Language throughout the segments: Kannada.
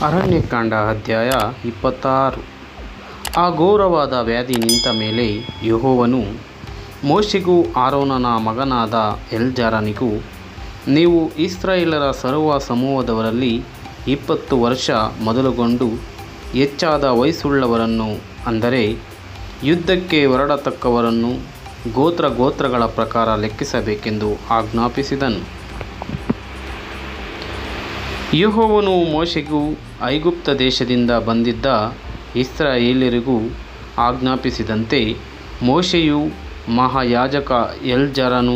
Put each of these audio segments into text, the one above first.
ಅರಣ್ಯಕಾಂಡ ಅಧ್ಯಾಯ 26. ಆ ಘೋರವಾದ ವ್ಯಾಧಿ ನಿಂತ ಮೇಲೆ ಯೆಹೋವನು ಮೋಶೆಗೂ ಆರೋನನ ಮಗನಾದ ಎಲ್ಜಾರನಿಗೂ, ನೀವು ಇಸ್ರಾಯೇಲರ ಸರ್ವ ಸಮೂಹದವರಲ್ಲಿ 20 ವರ್ಷ ಮೊದಲುಗೊಂಡು ಹೆಚ್ಚಾದ ವಯಸ್ಸುಳ್ಳವರನ್ನು, ಅಂದರೆ ಯುದ್ಧಕ್ಕೆ ಹೊರಡತಕ್ಕವರನ್ನು ಗೋತ್ರಗಳ ಪ್ರಕಾರ ಲೆಕ್ಕಿಸಬೇಕೆಂದು ಆಜ್ಞಾಪಿಸಿದನು. ಯೆಹೋವನು ಮೋಶೆಗೂ ಐಗುಪ್ತ ದೇಶದಿಂದ ಬಂದಿದ್ದ ಇಸ್ರಾಯೇಲ್ಯರಿಗೂ ಆಜ್ಞಾಪಿಸಿದಂತೆ ಮೋಶೆಯು ಮಹಾಯಾಜಕ ಎಲ್ಜಾರನು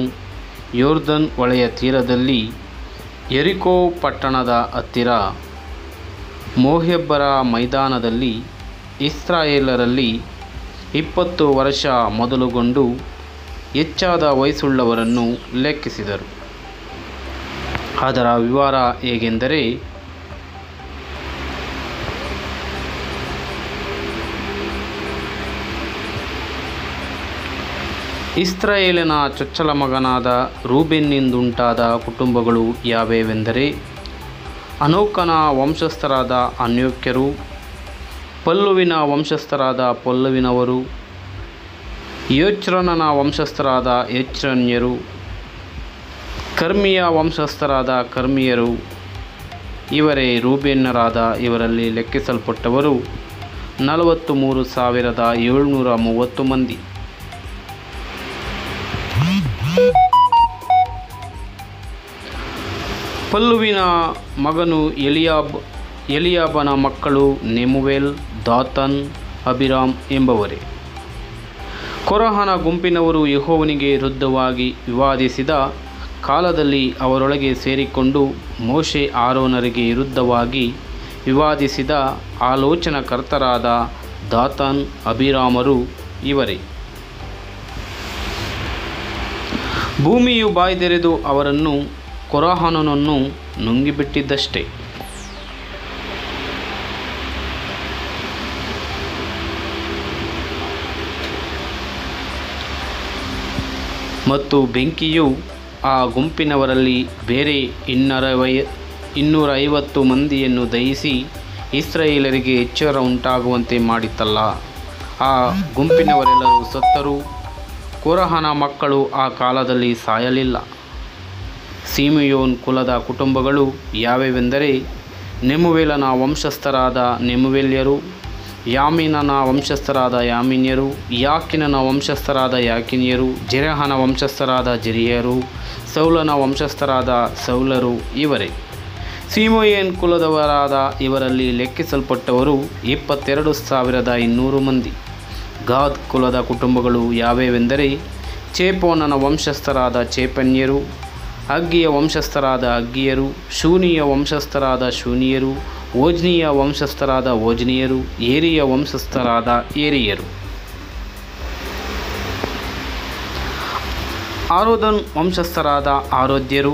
ಯೊರ್ದನ್ ಹೊಳೆಯ ತೀರದಲ್ಲಿ ಯೆರಿಕೋ ಪಟ್ಟಣದ ಹತ್ತಿರ ಮೋಹೆಬ್ಬರ ಮೈದಾನದಲ್ಲಿ ಇಸ್ರಾಯೇಲರಲ್ಲಿ 20 ವರ್ಷ ಮೊದಲುಗೊಂಡು ಹೆಚ್ಚಾದ ವಯಸ್ಸುಳ್ಳವರನ್ನು ಲೆಕ್ಕಿಸಿದರು. ಅದರ ವಿವರ ಹೇಗೆಂದರೆ, ಇಸ್ರಾಯೇಲಿನ ಚೊಚ್ಚಲ ಮಗನಾದ ರೂಬೇನ್ನಿಂದುಂಟಾದ ಕುಟುಂಬಗಳು ಯಾವ್ಯಾವೆಂದರೆ, ಹನೋಕನ ವಂಶಸ್ಥರಾದ ಹನೋಕ್ಯರು, ಪಲ್ಲುವಿನ ವಂಶಸ್ಥರಾದ ಪಲ್ಲುವಿನವರು, ಹೆಚ್ರೋನನ ವಂಶಸ್ಥರಾದ ಹೆಚ್ರೋನ್ಯರು, ಕರ್ಮಿಯ ವಂಶಸ್ಥರಾದ ಕರ್ಮಿಯರು. ಇವರೇ ರೂಬೇನ್ಯರಾದ ಇವರಲ್ಲಿ ಲೆಕ್ಕಿಸಲ್ಪಟ್ಟವರು 43,730 ಮಂದಿ. ಪಲ್ಲುವಿನ ಮಗನು ಎಲಿಯಾಬನ ಮಕ್ಕಳು ನೆಮುವೇಲ್, ದಾತಾನ್, ಅಬಿರಾಮ್ ಎಂಬವರೇ. ಕೋರಹನ ಗುಂಪಿನವರು ಯೆಹೋವನಿಗೆ ವಿರುದ್ಧವಾಗಿ ವಿವಾದಿಸಿದ ಕಾಲದಲ್ಲಿ ಅವರೊಳಗೆ ಸೇರಿಕೊಂಡು ಮೋಶೆ ಆರೋನರಿಗೆ ವಿರುದ್ಧವಾಗಿ ವಿವಾದಿಸಿದ ಆಲೋಚನಾಕರ್ತರಾದ ದಾತಾನ್, ಅಬಿರಾಮರು ಇವರೇ. ಭೂಮಿಯು ಬಾಯ್ದೆರೆದು ಅವರನ್ನು ಕೋರಹನನ್ನು ನುಂಗಿಬಿಟ್ಟಿದ್ದಷ್ಟೇ. ಮತ್ತು ಬೆಂಕಿಯು ಆ ಗುಂಪಿನವರಲ್ಲಿ ಬೇರೆ 250 ಮಂದಿಯನ್ನು ದಹಿಸಿ ಇಸ್ರಾಯೇಲರಿಗೆ ಎಚ್ಚರ ಉಂಟಾಗುವಂತೆ ಮಾಡಿತಲ್ಲ. ಆ ಗುಂಪಿನವರೆಲ್ಲರೂ ಸತ್ತರೂ ಕೋರಹನ ಮಕ್ಕಳು ಆ ಕಾಲದಲ್ಲಿ ಸಾಯಲಿಲ್ಲ. ಸಿಮೆಯೋನ್ ಕುಲದ ಕುಟುಂಬಗಳು ಯಾವ್ಯಾವೆಂದರೆ, ನೆಮುವೇಲನ ವಂಶಸ್ಥರಾದ ನೆಮುವೇಲ್ಯರು, ಯಾಮೀನನ ವಂಶಸ್ಥರಾದ ಯಾಮೀನ್ಯರು, ಯಾಕಿನನ ವಂಶಸ್ಥರಾದ ಯಾಕಿನ್ಯರು, ಜೆರಹನ ವಂಶಸ್ಥರಾದ ಜೆರಿಯರು, ಸೌಲನ ವಂಶಸ್ಥರಾದ ಸೌಲರು ಇವರೇ. ಸಿಮೆಯೋನ್ ಕುಲದವರಾದ ಇವರಲ್ಲಿ ಲೆಕ್ಕಿಸಲ್ಪಟ್ಟವರು 22,200 ಮಂದಿ. ಗಾದ್ ಕುಲದ ಕುಟುಂಬಗಳು ಯಾವ್ಯಾವೆಂದರೆ, ಚೇಫೋನನ ವಂಶಸ್ಥರಾದ ಚೇಫನ್ಯರು, ಹಗ್ಗಿಯ ವಂಶಸ್ಥರಾದ ಹಗ್ಗಿಯರು, ಶೂನಿಯ ವಂಶಸ್ಥರಾದ ಶೂನಿಯರು, ಓಜ್ನಿಯ ವಂಶಸ್ಥರಾದ ಓಜ್ನಿಯರು, ಏರಿಯ ವಂಶಸ್ಥರಾದ ಏರಿಯರು. ಆರೋದನ್ ವಂಶಸ್ಥರಾದ ಆರೋದ್ಯರು,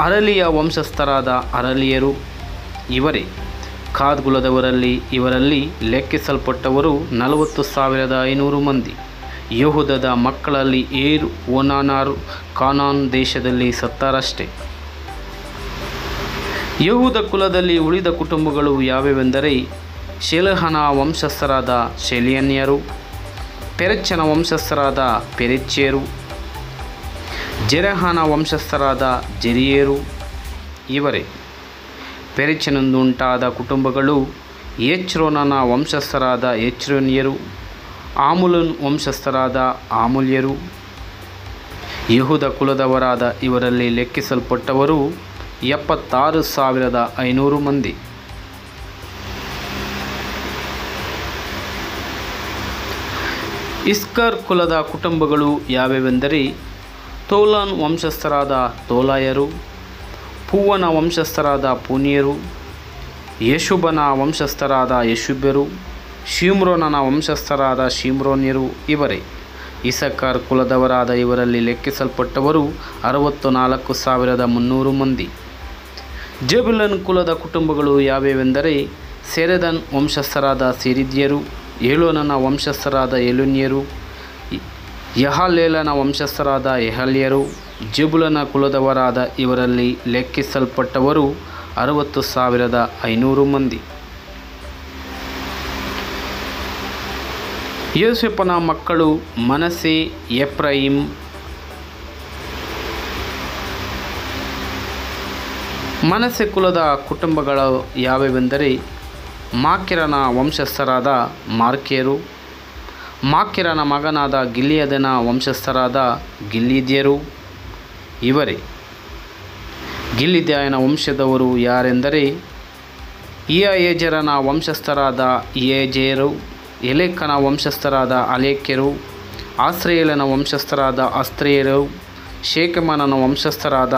ಅರಲಿಯ ವಂಶಸ್ಥರಾದ ಅರಲಿಯರು ಇವರೇ. ಖಾದ್ ಕುಲದವರಲ್ಲಿ ಇವರಲ್ಲಿ ಲೆಕ್ಕಿಸಲ್ಪಟ್ಟವರು 40,500 ಮಂದಿ. ಯೆಹೂದದ ಮಕ್ಕಳಲ್ಲಿ ಏರ್, ಓನಾನರು ಕಾನಾನ್ ದೇಶದಲ್ಲಿ ಸತ್ತರಷ್ಟೇ. ಯೆಹೂದ ಕುಲದಲ್ಲಿ ಉಳಿದ ಕುಟುಂಬಗಳು ಯಾವ್ಯಾವೆಂದರೆ, ಶೇಲಹನ ವಂಶಸ್ಥರಾದ ಶೇಲಿಯನ್ಯರು, ಪೆರೆಚನ ವಂಶಸ್ಥರಾದ ಪೆರೆಚ್ಯರು, ಜೆರಹನ ವಂಶಸ್ಥರಾದ ಜೆರಿಯರು ಇವರೇ. ಪೆರೆಚನಿಂದುಂಟಾದ ಕುಟುಂಬಗಳು ಹೆಚ್ರೋನನ ವಂಶಸ್ಥರಾದ ಹೆಚ್ರೋನ್ಯರು, ಆಮೂಲನ ವಂಶಸ್ಥರಾದ ಆಮೂಲ್ಯರು. ಯೆಹೂದ ಕುಲದವರಾದ ಇವರಲ್ಲಿ ಲೆಕ್ಕಿಸಲ್ಪಟ್ಟವರು 76,500 ಮಂದಿ. ಇಸ್ಕರ್ ಕುಲದ ಕುಟುಂಬಗಳು ಯಾವ್ಯಾವೆಂದರೆ, ತೋಲನ್ ವಂಶಸ್ಥರಾದ ತೋಲಾಯರು, ಪೂವನ ವಂಶಸ್ಥರಾದ ಪೂನಿಯರು, ಯಶುಬನ ವಂಶಸ್ಥರಾದ ಯಶುಬ್ಯರು, ಶಿಮ್ರೋನನ ವಂಶಸ್ಥರಾದ ಶಿಮ್ರೋನ್ಯರು ಇವರೇ. ಇಸಕಾರ್ ಕುಲದವರಾದ ಇವರಲ್ಲಿ ಲೆಕ್ಕಿಸಲ್ಪಟ್ಟವರು 64,300 ಮಂದಿ. ಜೆಬುಲನ್ ಕುಲದ ಕುಟುಂಬಗಳು ಯಾವ್ಯಾವೆಂದರೆ, ಸೆರೆದನ್ ವಂಶಸ್ಥರಾದ ಸೆರಿದ್ಯರು, ಏಲೋನನ ವಂಶಸ್ಥರಾದ ಏಲೋನ್ಯರು, ಯಹಲೇಲನ ವಂಶಸ್ಥರಾದ ಯಹಲ್ಯರು. ಜೆಬುಲನ ಕುಲದವರಾದ ಇವರಲ್ಲಿ ಲೆಕ್ಕಿಸಲ್ಪಟ್ಟವರು 60,500 ಮಂದಿ. ಯೋಸೇಫನ ಮಕ್ಕಳು ಮನಸ್ಸೆ, ಎಫ್ರಾಯಿಮ್. ಮನಸ್ಸೆ ಕುಲದ ಕುಟುಂಬಗಳು ಯಾವೆಂದರೆ ಮಾಕೀರನ ವಂಶಸ್ಥರಾದ ಮಾರ್ಕಿಯರು, ಮಾಕೀರನ ಮಗನಾದ ಗಿಲ್ಯಾದನ ವಂಶಸ್ಥರಾದ ಗಿಲ್ಯಾದ್ಯರು ಇವರೇ. ಗಿಲ್ಯಾದ್ಯನ ವಂಶದವರು ಯಾರೆಂದರೆ ಇಯೆಜೆರನ ವಂಶಸ್ಥರಾದ ಇಯೆಜೆರು, ಎಲೆಕನ ವಂಶಸ್ಥರಾದ ಅಲೇಕ್ಯರು, ಆಸ್ರಿಯೇಲನ ವಂಶಸ್ಥರಾದ ಅಸ್ತ್ರಿಯರು, ಶೇಕೆಮನ ವಂಶಸ್ಥರಾದ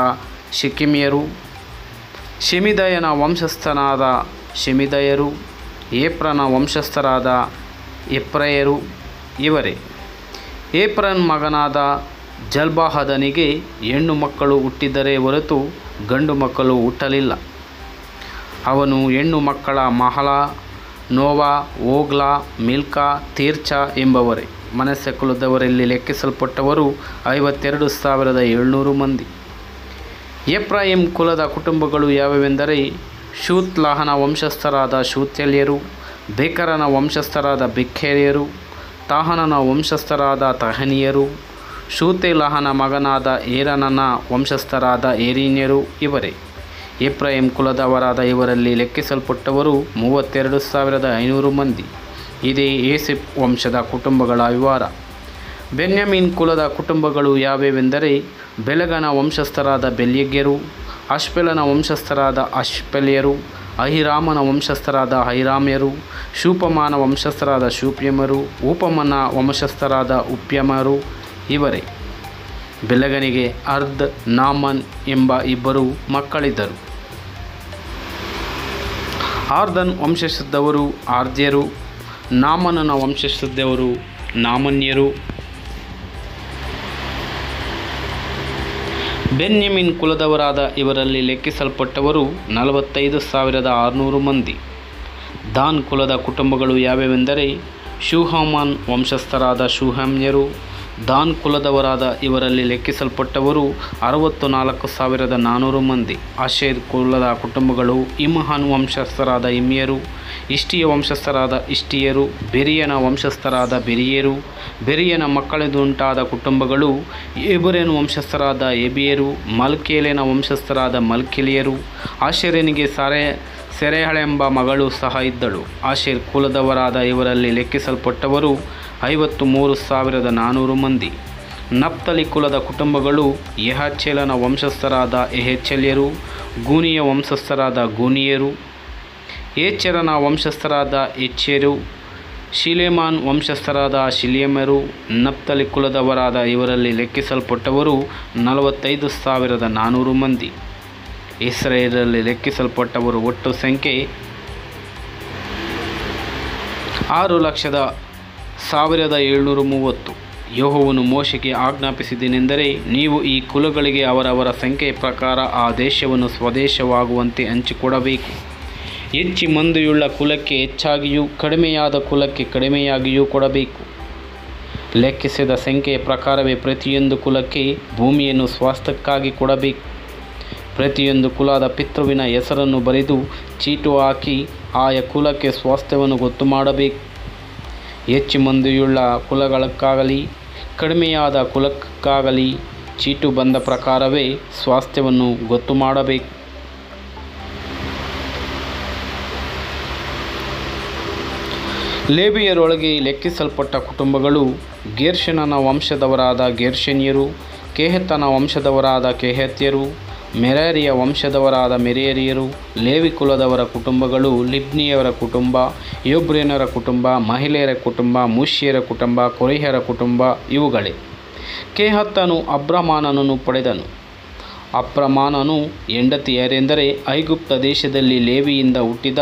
ಶೆಕೆಮಿಯರು, ಶೆಮಿದಯನ ವಂಶಸ್ಥನಾದ ಶೆಮಿದಯರು, ಏಫ್ರನ ವಂಶಸ್ಥರಾದ ಎಫ್ರಾಯರು ಇವರೇ. ಏಫ್ರನ ಮಗನಾದ ಜಲ್ಬಾಹದನಿಗೆ ಹೆಣ್ಣು ಮಕ್ಕಳು ಹುಟ್ಟಿದರೇ ಹೊರತು ಗಂಡು ಮಕ್ಕಳು ಹುಟ್ಟಲಿಲ್ಲ. ಅವನು ಹೆಣ್ಣು ಮಕ್ಕಳ ಮಹಲ, ನೋವಾ, ಓಗ್ಲಾ, ಮಿಲ್ಕಾ, ತೀರ್ಚಾ ಎಂಬವರೇ. ಮನಸ್ಸೆ ಕುಲದವರಲ್ಲಿ ಲೆಕ್ಕಿಸಲ್ಪಟ್ಟವರು 52,700 ಮಂದಿ. ಎಫ್ರಾಯಿಮ್ ಕುಲದ ಕುಟುಂಬಗಳು ಯಾವೆಂದರೆ ಶೂತ್ಲಾಹನ ವಂಶಸ್ಥರಾದ ಶೂತ್ಯಲ್ಯರು, ಬೇಕರನ ವಂಶಸ್ಥರಾದ ಬೆಖೇರ್ಯರು, ತಾಹನನ ವಂಶಸ್ಥರಾದ ತಹನಿಯರು, ಶೂತೆಲಾಹನ ಮಗನಾದ ಏರನನ ವಂಶಸ್ಥರಾದ ಏರಿನ್ಯರು ಇವರೇ. ಎಫ್ರಾಯಿಮ್ ಕುಲದವರಾದ ಇವರಲ್ಲಿ ಲೆಕ್ಕಿಸಲ್ಪಟ್ಟವರು 32,500 ಮಂದಿ. ಇದೇ ಯೋಸೇಫ್ ವಂಶದ ಕುಟುಂಬಗಳ ವಿವರ. ಬೆನ್ಯಾಮೀನ್ ಕುಲದ ಕುಟುಂಬಗಳು ಯಾವೆಂದರೆ ಬೆಲಗನ ವಂಶಸ್ಥರಾದ ಬೆಲ್ಯಗ್ಯರು, ಅಶ್ಪೆಲನ ವಂಶಸ್ಥರಾದ ಅಶ್ಪೆಲ್ಯರು, ಅಹಿರಾಮನ ವಂಶಸ್ಥರಾದ ಅಹಿರಾಮ್ಯರು, ಶೂಪಮಾನ ವಂಶಸ್ಥರಾದ ಶೂಪ್ಯಮರು, ಉಪಮನ ವಂಶಸ್ಥರಾದ ಉಪ್ಯಮರು ಇವರೇ. ಬೆಲಗನಿಗೆ ಅರ್ದ್, ನಾಮನ್ ಎಂಬ 2 ಮಕ್ಕಳಿದ್ದರು. ಆರ್ದನ್ ವಂಶಸ್ಥದವರು ಆರ್ದ್ಯರು, ನಾಮನನ ವಂಶಸ್ಥದವರು ನಾಮನ್ಯರು. ಬೆನ್ಯಾಮೀನ್ ಕುಲದವರಾದ ಇವರಲ್ಲಿ ಲೆಕ್ಕಿಸಲ್ಪಟ್ಟವರು 45,600 ಮಂದಿ. ದಾನ್ ಕುಲದ ಕುಟುಂಬಗಳು ಯಾವೆಂದರೆ ಶೂಹಾಮನ್ ವಂಶಸ್ಥರಾದ ಶೂಹಾಮ್ಯರು. ದಾನ್ ಕುಲದವರಾದ ಇವರಲ್ಲಿ ಲೆಕ್ಕಿಸಲ್ಪಟ್ಟವರು 64,400 ಮಂದಿ. ಆಶೇರ್ ಕುಲದ ಕುಟುಂಬಗಳು ಇಮ್ಹಾನ್ ವಂಶಸ್ಥರಾದ ಇಮ್ಯರು, ಇಷ್ಟಿಯ ವಂಶಸ್ಥರಾದ ಇಷ್ಟಿಯರು, ಬೆರಿಯನ ವಂಶಸ್ಥರಾದ ಬೆರಿಯರು. ಬೆರಿಯನ ಮಕ್ಕಳಿಂದುಂಟಾದ ಕುಟುಂಬಗಳು ಎಬುರನ ವಂಶಸ್ಥರಾದ ಎಬಿಯರು, ಮಲ್ಕೇಲನ ವಂಶಸ್ಥರಾದ ಮಲ್ಕಿಲಿಯರು. ಆಶೇರನಿಗೆ ಸೆರೆಹಳೆಂಬ ಮಗಳು ಸಹ ಇದ್ದಳು. ಆಶೇರ್ ಕುಲದವರಾದ ಇವರಲ್ಲಿ ಲೆಕ್ಕಿಸಲ್ಪಟ್ಟವರು 53,400 ಮಂದಿ. ನಫ್ತಲಿ ಕುಲದ ಕುಟುಂಬಗಳು ಯಹಚೇಲನ ವಂಶಸ್ಥರಾದ ಯಹಚೇಲ್ಯರು, ಗೂನಿಯ ವಂಶಸ್ಥರಾದ ಗೂನಿಯರು, ಏಚೆರನ ವಂಶಸ್ಥರಾದ ಎಚ್ಚೆರು, ಶಿಲೇಮಾನ್ ವಂಶಸ್ಥರಾದ ಶಿಲೇಮರು. ನಫ್ತಲಿ ಕುಲದವರಾದ ಇವರಲ್ಲಿ ಲೆಕ್ಕಿಸಲ್ಪಟ್ಟವರು 45,400 ಮಂದಿ. ಇಸ್ರಾಯೇಲರಲ್ಲಿ ಲೆಕ್ಕಿಸಲ್ಪಟ್ಟವರು ಒಟ್ಟು ಸಂಖ್ಯೆ 6,01,730. ಯೆಹೋವನು ಮೋಶೆಗೆ ಆಜ್ಞಾಪಿಸಿದ್ದೇನೆಂದರೆ, ನೀವು ಈ ಕುಲಗಳಿಗೆ ಅವರವರ ಸಂಖ್ಯೆಯ ಪ್ರಕಾರ ಆ ದೇಶವನ್ನು ಸ್ವದೇಶವಾಗುವಂತೆ ಹಂಚಿಕೊಡಬೇಕು. ಹೆಚ್ಚು ಮಂದಿಯುಳ್ಳ ಕುಲಕ್ಕೆ ಹೆಚ್ಚಾಗಿಯೂ ಕಡಿಮೆಯಾದ ಕುಲಕ್ಕೆ ಕಡಿಮೆಯಾಗಿಯೂ ಕೊಡಬೇಕು. ಲೆಕ್ಕಿಸಿದ ಸಂಖ್ಯೆಯ ಪ್ರಕಾರವೇ ಪ್ರತಿಯೊಂದು ಕುಲಕ್ಕೆ ಭೂಮಿಯನ್ನು ಸ್ವಾಸ್ಥ್ಯಕ್ಕಾಗಿ ಕೊಡಬೇಕು. ಪ್ರತಿಯೊಂದು ಕುಲದ ಪಿತೃವಿನ ಹೆಸರನ್ನು ಬರೆದು ಚೀಟು ಹಾಕಿ ಆಯಾ ಕುಲಕ್ಕೆ ಸ್ವಾಸ್ಥ್ಯವನ್ನು ಗೊತ್ತು ಮಾಡಬೇಕು. ಹೆಚ್ಚು ಮಂದಿಯುಳ್ಳ ಕುಲಗಳಕ್ಕಾಗಲಿ ಕಡಿಮೆಯಾದ ಕುಲಕ್ಕಾಗಲಿ ಚೀಟು ಬಂದ ಪ್ರಕಾರವೇ ಸ್ವಾಸ್ಥ್ಯವನ್ನು ಗೊತ್ತು ಮಾಡಬೇಕು. ಲೇವಿಯರೊಳಗೆ ಲೆಕ್ಕಿಸಲ್ಪಟ್ಟ ಕುಟುಂಬಗಳು ಗೇರ್ಷೋನನ ವಂಶದವರಾದ ಗೇರ್ಷೋನ್ಯರು, ಕೆಹಾತನ ವಂಶದವರಾದ ಕೆಹಾತ್ಯರು, ಮೆರಾರಿಯ ವಂಶದವರಾದ ಮೆರಾರಿಯರು. ಲೇವಿ ಕುಲದವರ ಕುಟುಂಬಗಳು ಲಿಬ್ನಿಯವರ ಕುಟುಂಬ, ಯೋಬ್ರೇನರ ಕುಟುಂಬ, ಮಹಿಳೆಯರ ಕುಟುಂಬ, ಮುಷ್ಯರ ಕುಟುಂಬ, ಕೊರೇಹರ ಕುಟುಂಬ ಇವುಗಳೇ. ಕೆಹಾತನು ಅಬ್ರಮಾನನನ್ನು ಪಡೆದನು. ಅಬ್ರಮಾನನು ಹೆಂಡತಿಯರೆಂದರೆ ಐಗುಪ್ತ ದೇಶದಲ್ಲಿ ಲೇವಿಯಿಂದ ಹುಟ್ಟಿದ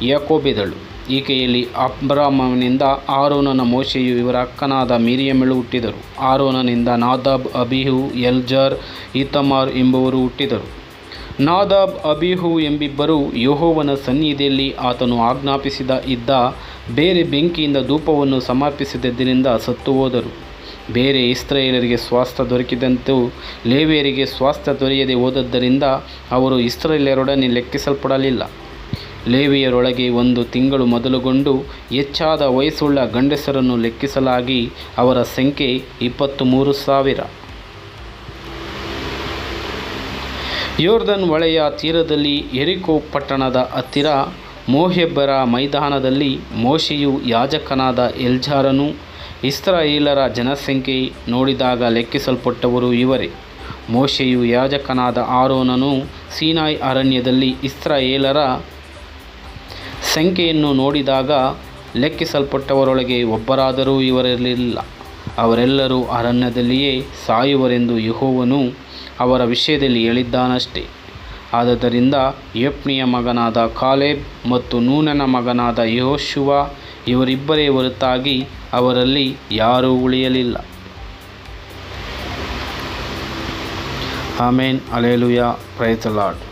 ಯಾಕೋಬೆದಳು. ಈಕೆಯಲ್ಲಿ ಅಬ್ರಾಮನಿಂದ ಆರೋನನ ಮೋಶೆಯು ಇವರ ಅಕ್ಕನಾದ ಮಿರಿಯಮಳು ಹುಟ್ಟಿದರು. ಆರೋನನಿಂದ ನಾದಾಬ್, ಅಬೀಹು, ಎಲ್ಜಾರ್, ಈತಮಾರ್ ಎಂಬುವರು ಹುಟ್ಟಿದರು. ನಾದಾಬ್, ಅಬೀಹು ಎಂಬಿಬ್ಬರು ಯೆಹೋವನ ಸನ್ನಿಧಿಯಲ್ಲಿ ಆತನು ಆಜ್ಞಾಪಿಸಿದ ಬೇರೆ ಬೆಂಕಿಯಿಂದ ಧೂಪವನ್ನು ಸಮರ್ಪಿಸಿದ್ದರಿಂದ ಸತ್ತು ಹೋದರು. ಬೇರೆ ಇಸ್ರಾಯೇಲರಿಗೆ ಸ್ವಾಸ್ಥ್ಯ ದೊರಕಿದಂತೆಯೂ ಲೇವಿಯರಿಗೆ ಸ್ವಾಸ್ಥ್ಯ ದೊರೆಯದೆ ಹೋದದ್ದರಿಂದ ಅವರು ಇಸ್ರಾಯೇಲರೊಡನೆ ಲೆಕ್ಕಿಸಲ್ಪಡಲಿಲ್ಲ. ಲೇವಿಯರೊಳಗೆ 1 ತಿಂಗಳು ಮೊದಲುಗೊಂಡು ಹೆಚ್ಚಾದ ವಯಸ್ಸುಳ್ಳ ಗಂಡಸರನ್ನು ಲೆಕ್ಕಿಸಲಾಗಿ ಅವರ ಸಂಖ್ಯೆ 23,000. ಯೋರ್ದನ್ ಹೊಳೆಯ ತೀರದಲ್ಲಿ ಯೆರಿಕೋ ಪಟ್ಟಣದ ಹತ್ತಿರ ಮೋಹೆಬರ ಮೈದಾನದಲ್ಲಿ ಮೋಶೆಯು ಯಾಜಕನಾದ ಎಲ್ಜಾರನು ಇಸ್ರಾಯೇಲರ ಜನಸಂಖ್ಯೆ ನೋಡಿದಾಗ ಲೆಕ್ಕಿಸಲ್ಪಟ್ಟವರು ಇವರೇ. ಮೋಶೆಯು ಯಾಜಕನಾದ ಆರೋನನು ಸೀನಾಯಿ ಅರಣ್ಯದಲ್ಲಿ ಇಸ್ರಾಯೇಲರ ಸಂಖ್ಯೆಯನ್ನು ನೋಡಿದಾಗ ಲೆಕ್ಕಿಸಲ್ಪಟ್ಟವರೊಳಗೆ ಒಬ್ಬರಾದರೂ ಇವರಿರಲಿಲ್ಲ. ಅವರೆಲ್ಲರೂ ಅರಣ್ಯದಲ್ಲಿಯೇ ಸಾಯುವರೆಂದು ಯೆಹೋವನು ಅವರ ವಿಷಯದಲ್ಲಿ ಹೇಳಿದ್ದಾನಷ್ಟೆ. ಆದದರಿಂದ ಯೆಫುನ್ನೆಯ ಮಗನಾದ ಕಾಲೇಬ್ ಮತ್ತು ನೂನನ ಮಗನಾದ ಯೆಹೋಶುವ ಇವರಿಬ್ಬರೇ ಹೊರತಾಗಿ ಅವರಲ್ಲಿ ಯಾರೂ ಉಳಿಯಲಿಲ್ಲ. Amen. Hallelujah. Praise the lord.